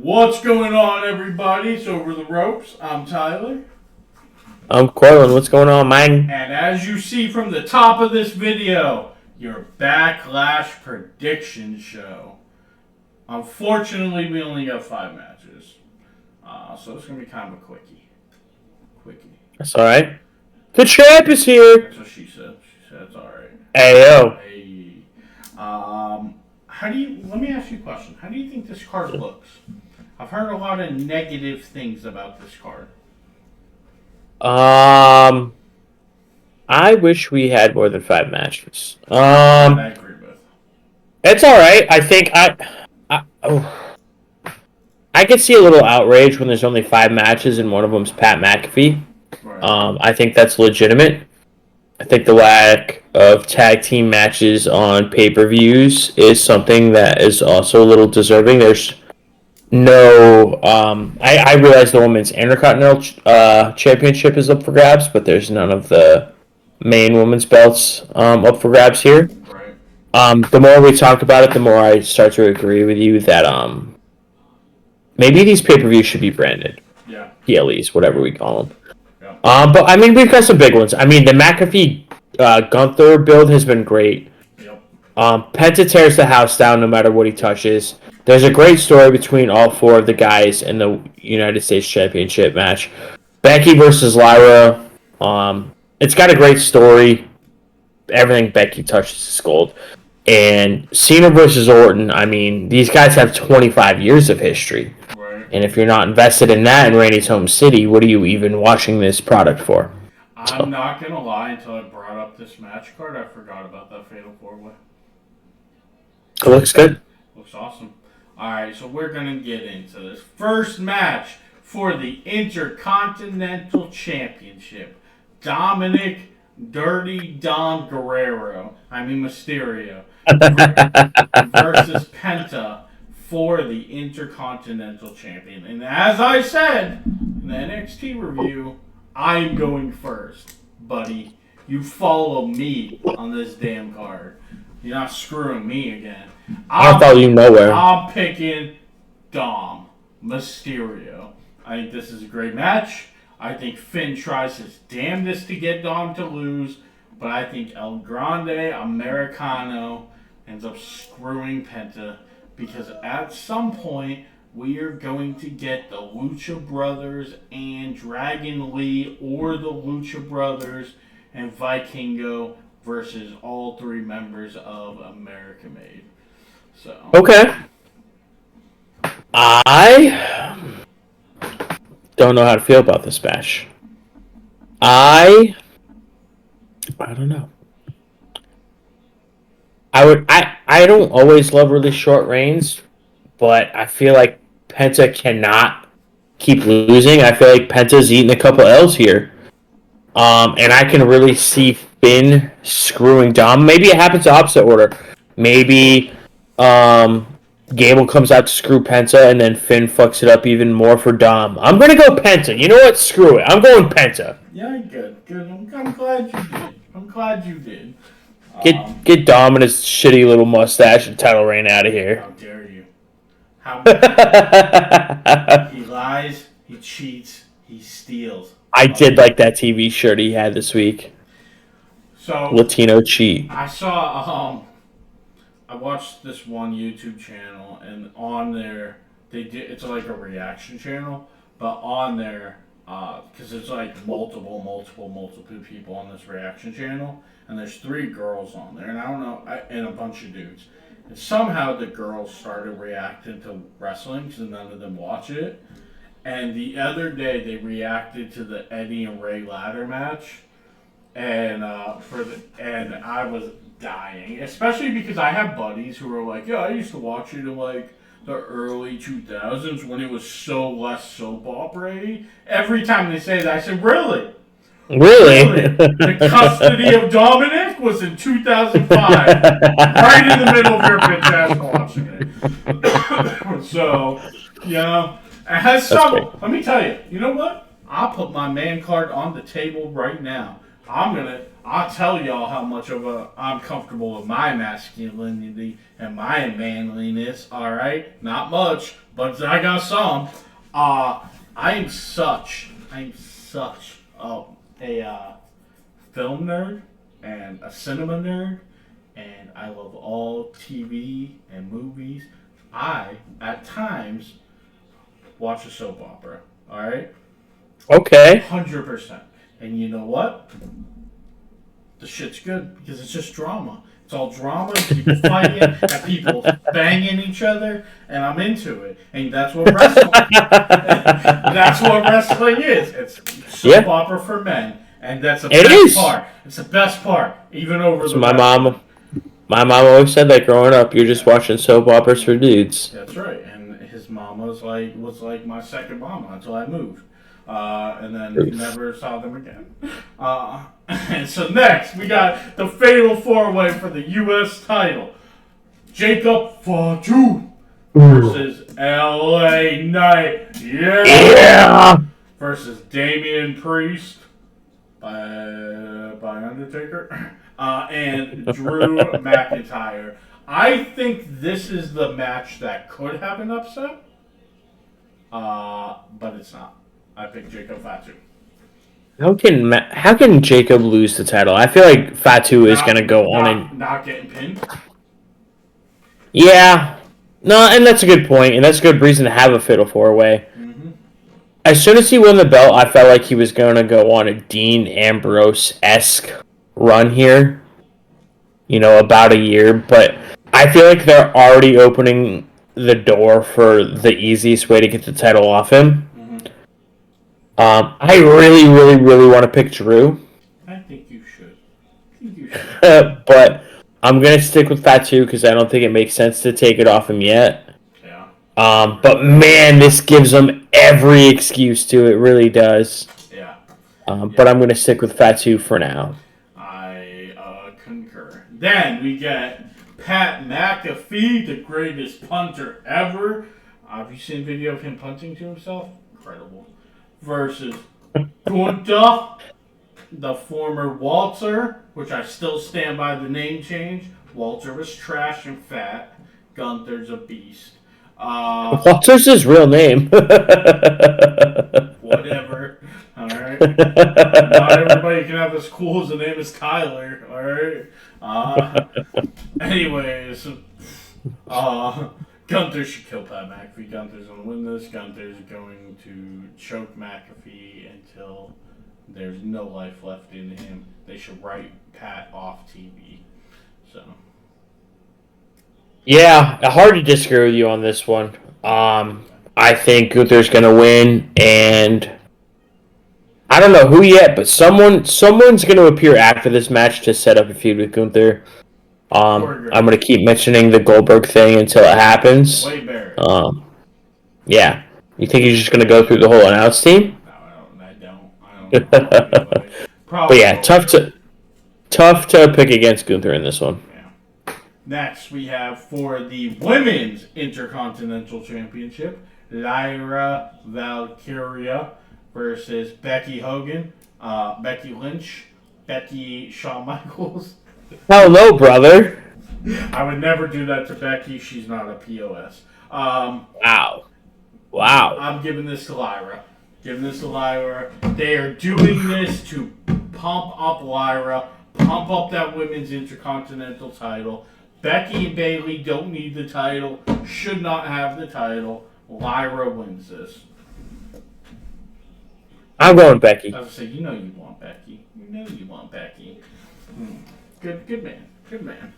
What's going on, everybody? It's Over the Ropes. I'm Tyler. I'm Corlin. What's going on, man? And as you see from the top of this video, your Backlash prediction show. Unfortunately, we only got 5 matches. So it's going to be kind of a quickie. That's alright. The champ is here! That's what she said. She said it's alright. Ayo. Hey. Let me ask you a question. How do you think this card looks? I've heard a lot of negative things about this card. I wish we had more than 5 matches. I agree with. It's alright. I think I could see a little outrage when there's only 5 matches and one of them's Pat MacAfee. Right. I think that's legitimate. I think the lack of tag team matches on pay-per-views is something that is also a little deserving. There's no, I realize the women's Intercontinental Championship is up for grabs, but there's none of the main women's belts up for grabs here. Right. The more we talk about it, the more I start to agree with you that maybe these pay-per-views should be branded. Yeah. PLEs, whatever we call them. Yeah. But I mean, we've got some big ones. I mean, the McAfee Gunther build has been great. Yep. Penta tears the house down no matter what he touches. There's a great story between all 4 of the guys in the United States Championship match. Becky versus Lyra. It's got a great story. Everything Becky touches is gold. And Cena versus Orton. I mean, these guys have 25 years of history. Right. And if you're not invested in that in Randy's home city, what are you even watching this product for? I'm not going to lie, until I brought up this match card, I forgot about that Fatal 4-Way. It looks good. Looks awesome. Alright, so we're going to get into this. First match for the Intercontinental Championship. Dominic Dirty Dom Mysterio versus Penta for the Intercontinental Champion. And as I said in the NXT review, I'm going first, buddy. You follow me on this damn card. You're not screwing me again. I'll follow you nowhere. I'm picking Dom Mysterio. I think this is a great match. I think Finn tries his damnedest to get Dom to lose, but I think El Grande Americano ends up screwing Penta because at some point we are going to get the Lucha Brothers and Dragon Lee or the Lucha Brothers and Vikingo versus all 3 members of America Made. So Okay. I don't know how to feel about this match. I don't know. I don't always love really short reigns, but I feel like Penta cannot keep losing. I feel like Penta's eating a couple L's here. And I can really see Finn screwing Dom. Maybe it happens in opposite order. Maybe Gable comes out to screw Penta, and then Finn fucks it up even more for Dom. I'm going to go Penta. You know what? Screw it. I'm going Penta. Yeah, good. I'm glad you did. Get Dom and his shitty little mustache and title reign out of here. How dare you? How dare you? He lies, he cheats, he steals. I did like that TV shirt he had this week. So Latino cheat. I saw I watched this one YouTube channel, and on there it's like a reaction channel, but on there because it's like multiple people on this reaction channel, and there's 3 girls on there, and I don't know, and a bunch of dudes. And somehow the girls started reacting to wrestling because none of them watch it. And the other day they reacted to the Eddie and Ray ladder match, and I was dying, especially because I have buddies who are like, yeah, I used to watch it in like the early 2000s when it was so less soap opera-y. Every time they say that, I say, really? Really? The custody of Dominic was in 2005, right in the middle of your bitch ass watching it. So, you know, it has some. Let me tell you, you know what? I'll put my man card on the table right now. I'll tell y'all how much of I'm comfortable with my masculinity and my manliness. All right, not much, but I got some. I'm such a film nerd and a cinema nerd, and I love all TV and movies. I at times watch a soap opera. All right, Okay. 100%. And you know what? The shit's good because it's just drama. It's all drama, people fighting, and people banging each other, and I'm into it. And that's what wrestling. That's what wrestling is. It's soap opera for men, and that's the best part. It's the best part, even over so the. My mom always said that growing up, you're just watching soap operas for dudes. That's right, and his mama was like my second mama until I moved. And then never saw them again. And so next, we got the Fatal 4-Way for the U.S. title. Jacob Fatu versus L.A. Knight. Yeah! Versus Damien Priest by Undertaker. And Drew McIntyre. I think this is the match that could have an upset. But it's not. I picked Jacob Fatu. How can Jacob lose the title? I feel like Fatu is going to go on and not getting pinned. Yeah, no, and that's a good point, and that's a good reason to have a Fatal 4-Way. Mm-hmm. As soon as he won the belt, I felt like he was going to go on a Dean Ambrose-esque run here. About a year, but I feel like they're already opening the door for the easiest way to get the title off him. I really, really, really want to pick Drew. I think you should. But I'm going to stick with Fatu because I don't think it makes sense to take it off him yet. Yeah. But man, this gives him every excuse to. It really does. Yeah. But I'm going to stick with Fatu for now. I concur. Then we get Pat MacAfee, the greatest punter ever. Have you seen a video of him punting to himself? Incredible. Versus Gunther, the former Walter, which I still stand by the name change. Walter was trash and fat. Gunther's a beast. Walter's his real name. Whatever. Alright. Not everybody can have as cool as the name as Tyler. Alright. Anyways. Gunther should kill Pat McAfee. Gunther's going to win this. Gunther's going to choke McAfee until there's no life left in him. They should write Pat off TV. So. Yeah, hard to disagree with you on this one. I think Gunther's going to win, and I don't know who yet, but someone's going to appear after this match to set up a feud with Gunther. I'm going to keep mentioning the Goldberg thing until it happens. Yeah. You think he's just going to go through the whole announce team? No, I don't But yeah, tough to pick against Gunther in this one. Yeah. Next, we have for the Women's Intercontinental Championship, Lyra Valkyria versus Becky Hogan, Becky Lynch, Becky Shawn Michaels. Hello, brother. I would never do that to Becky. She's not a POS. Wow. I'm giving this to Lyra. They are doing this to pump up Lyra, pump up that Women's Intercontinental title. Becky and Bayley don't need the title, should not have the title. Lyra wins this. I'm going Becky. I was going to say, you want Becky. Good man.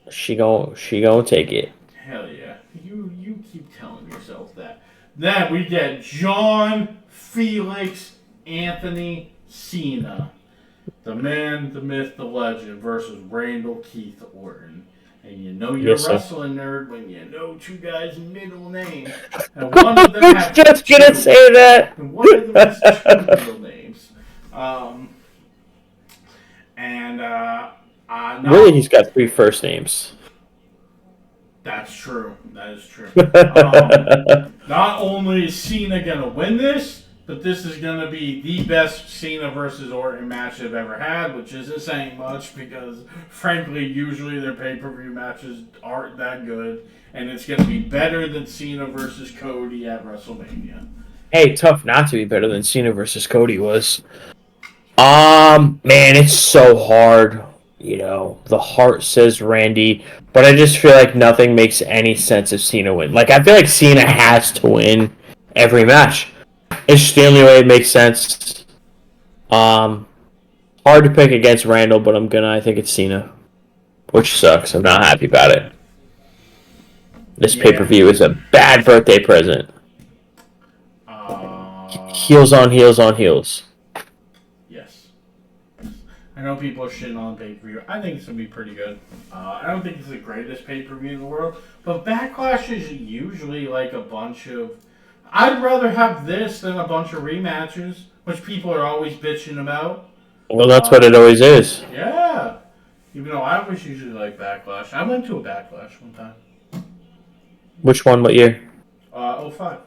She gonna take it. Hell yeah. You keep telling yourself that. Then we get John Felix Anthony Cena. The man, the myth, the legend versus Randall Keith Orton. And you're a wrestling nerd when you know two guys' middle names. And one of them has just gonna say that. And one of them has two middle names. Really, he's got 3 first names. That's true. That is true. Not only is Cena going to win this, but this is going to be the best Cena versus Orton match they've ever had, which isn't saying much because, frankly, usually their pay-per-view matches aren't that good, and it's going to be better than Cena versus Cody at WrestleMania. Hey, tough not to be better than Cena versus Cody was. Man, it's so hard. You know, the heart says Randy, but I just feel like nothing makes any sense if Cena wins. Like, I feel like Cena has to win every match. It's just the only way it makes sense. Hard to pick against Randall, but I think it's Cena. Which sucks. I'm not happy about it. This pay-per-view is a bad birthday present. Heels on heels on heels. Yes. I know people are shitting on pay-per-view. I think it's going to be pretty good. I don't think it's the greatest pay-per-view in the world, but Backlash is usually like a bunch of... I'd rather have this than a bunch of rematches, which people are always bitching about. Well, that's what it always is. Yeah. Even though I always usually like Backlash. I went to a Backlash one time. Which one? What year? 05.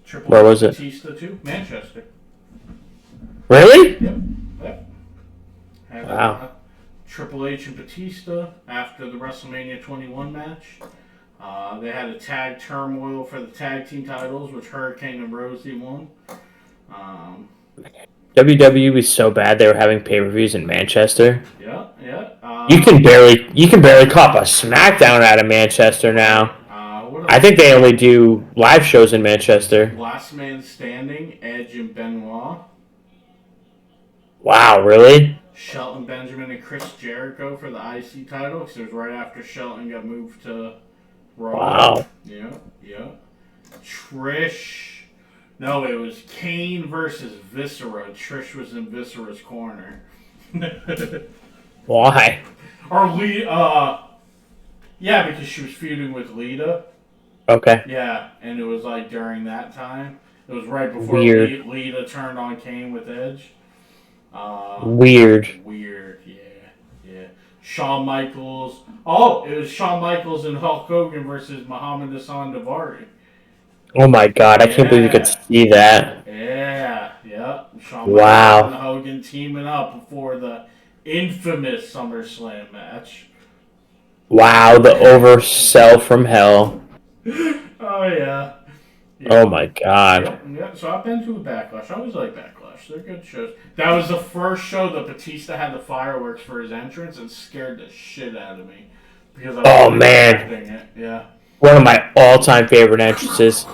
Triple Where was it? Batista 2, Manchester. Really? Yep. Wow. Triple H and Batista after the WrestleMania 21 match. They had a tag turmoil for the tag team titles, which Hurricane and Rosie won. WWE was so bad they were having pay-per-views in Manchester. Yeah. You can barely cop a SmackDown out of Manchester now. I think they only do live shows in Manchester. Last Man Standing, Edge and Benoit. Wow, really? Shelton Benjamin and Chris Jericho for the IC title, because it was right after Shelton got moved to Raw. Wow. Yeah. Trish. No, it was Kane versus Viscera. Trish was in Viscera's corner. Why? Or Lita. Yeah, because she was feuding with Lita. Okay. Yeah, and it was like during that time. It was right before Weird. Lita turned on Kane with Edge. Weird, yeah. Shawn Michaels. Oh, it was Shawn Michaels and Hulk Hogan versus Muhammad Hassan Davari. Oh my god, I can't believe you could see that. Yeah. Shawn Wow. Michaels and Hogan teaming up before the infamous SummerSlam match. Wow, the oversell from hell. Oh, yeah. Oh my god. Yeah, so I've been to a Backlash. I always like Backlash. They're good shows. That was the first show that Batista had the fireworks for his entrance and scared the shit out of me. Because I was expecting it. Yeah. One of my all-time favorite entrances.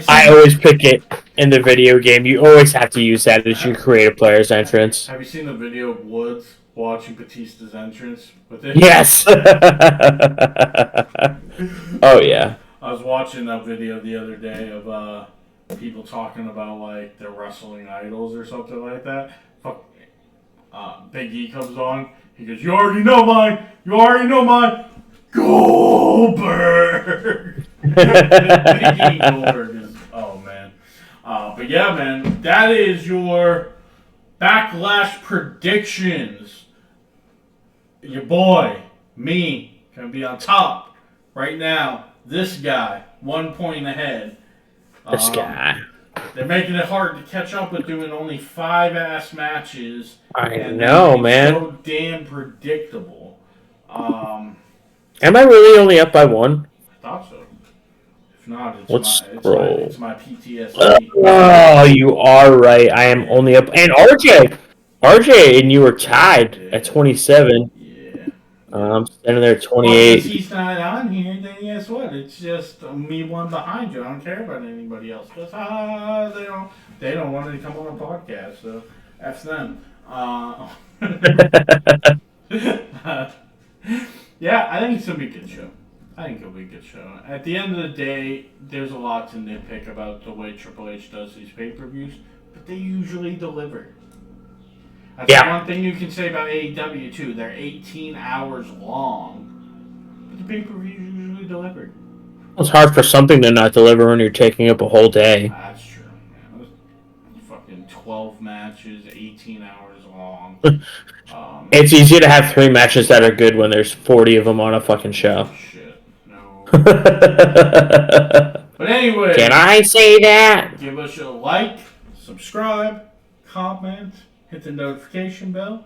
I always pick it in the video game. You always have to use that as your creative player's entrance. Have you seen the video of Woods watching Batista's entrance with it? Yes! Oh, yeah. I was watching that video the other day of people talking about like their wrestling idols or something like that. Big E comes on. He goes, "You already know mine. Goldberg." Big E Goldberg is, oh man. But yeah, man, that is your Backlash predictions. Your boy, me, gonna be on top right now. This guy, 1 point ahead. This guy. They're making it hard to catch up with doing only 5 ass matches. I know, man. So damn predictable. Am I really only up by 1? I thought so. If not, it's my PTSD. Oh, you are right. I am only up. And RJ and you were tied at 27. I'm standing there at 28. Well, since he's not on here, then guess what? It's just me one behind you. I don't care about anybody else. Because they don't want to come on a podcast, so that's them. Yeah, I think it's going to be a good show. I think it'll be a good show. At the end of the day, there's a lot to nitpick about the way Triple H does these pay-per-views, but they usually deliver. That's one thing you can say about AEW, too. They're 18 hours long, but the pay-per-views usually deliver. It's hard for something to not deliver when you're taking up a whole day. That's true, man. Fucking 12 matches, 18 hours long. It's easy to have 3 matches that are good when there's 40 of them on a fucking show. Shit, no. But anyway. Can I say that? Give us a like, subscribe, comment, hit the notification bell.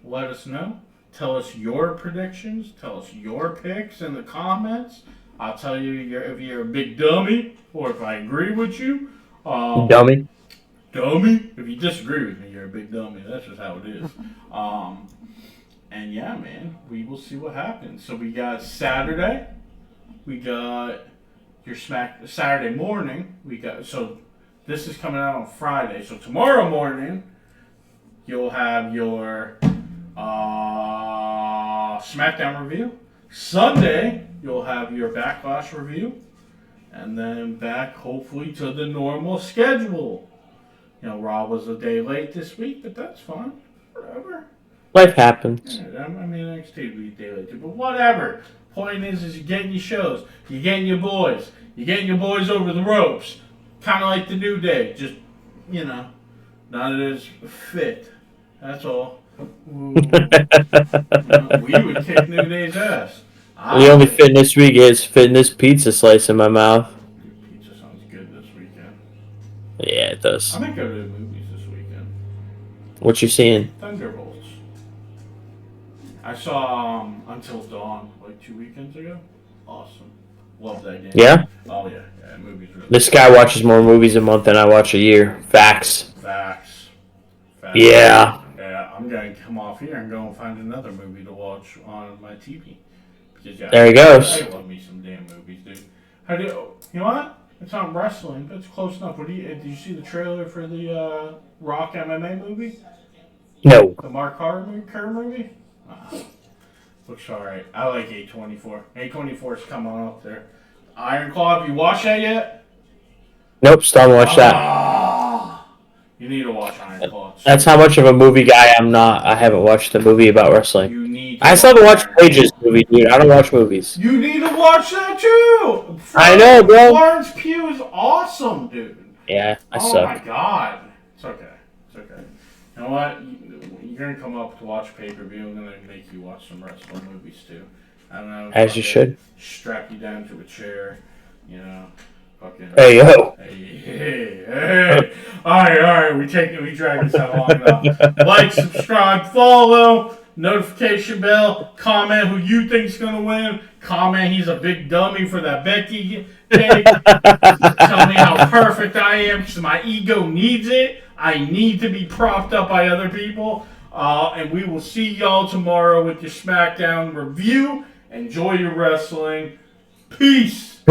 Let us know. Tell us your predictions. Tell us your picks in the comments. I'll tell you if you're a big dummy or if I agree with you. Dummy. Dummy. If you disagree with me, you're a big dummy. That's just how it is. And yeah, man, we will see what happens. So we got Saturday. We got your Saturday morning. So this is coming out on Friday. So tomorrow morning, you'll have your SmackDown review. Sunday, you'll have your Backlash review. And then back, hopefully, to the normal schedule. Raw was a day late this week, but that's fine. Whatever. Life happens. Yeah, I mean, NXT will be a day late too, but whatever. Point is you're getting your shows. You're getting your boys. You're getting your boys over the ropes. Kind of like the New Day. Just, not as fit. That's all. We would kick New Day's ass. The only fitness we get is fitness pizza slice in my mouth. Pizza sounds good this weekend. Yeah, it does. I might go to the movies this weekend. What you seeing? Thunderbolts. I saw Until Dawn like 2 weekends ago. Awesome. Love that game. Yeah? Oh, yeah. Yeah, movies really This guy watches more movies a month than I watch a year. Facts. Facts. Yeah. Yeah, I'm going to come off here and go and find another movie to watch on my TV. Because, There he goes. I love me some damn movies, dude. You know what? It's not wrestling, but it's close enough. Did you see the trailer for the Rock MMA movie? No. The Mark Kerr movie? Looks alright. I like A24. A24's coming up there. Iron Claw, have you watched that yet? Nope, still haven't watched that. You need to watch Iron Claw. That's how much of a movie guy I'm not. I haven't watched a movie about wrestling. You need I still haven't watched Page's movie, dude. I don't watch movies. You need to watch that too! I know, bro. Florence Pugh is awesome, dude. Yeah, I suck. Oh my god. It's okay. It's okay. You know what? You're going to come up to watch pay-per-view. I'm going to make you watch some wrestling movies too. I don't know. As you should. Strap you down to a chair. Fucking. Hey, yo. Hey. Alright. We drag this out long enough. Like, subscribe, follow, notification bell, comment who you think's going to win. Comment he's a big dummy for that Becky cake. Tell me how perfect I am because my ego needs it. I need to be propped up by other people. And we will see y'all tomorrow with your SmackDown review. Enjoy your wrestling. Peace.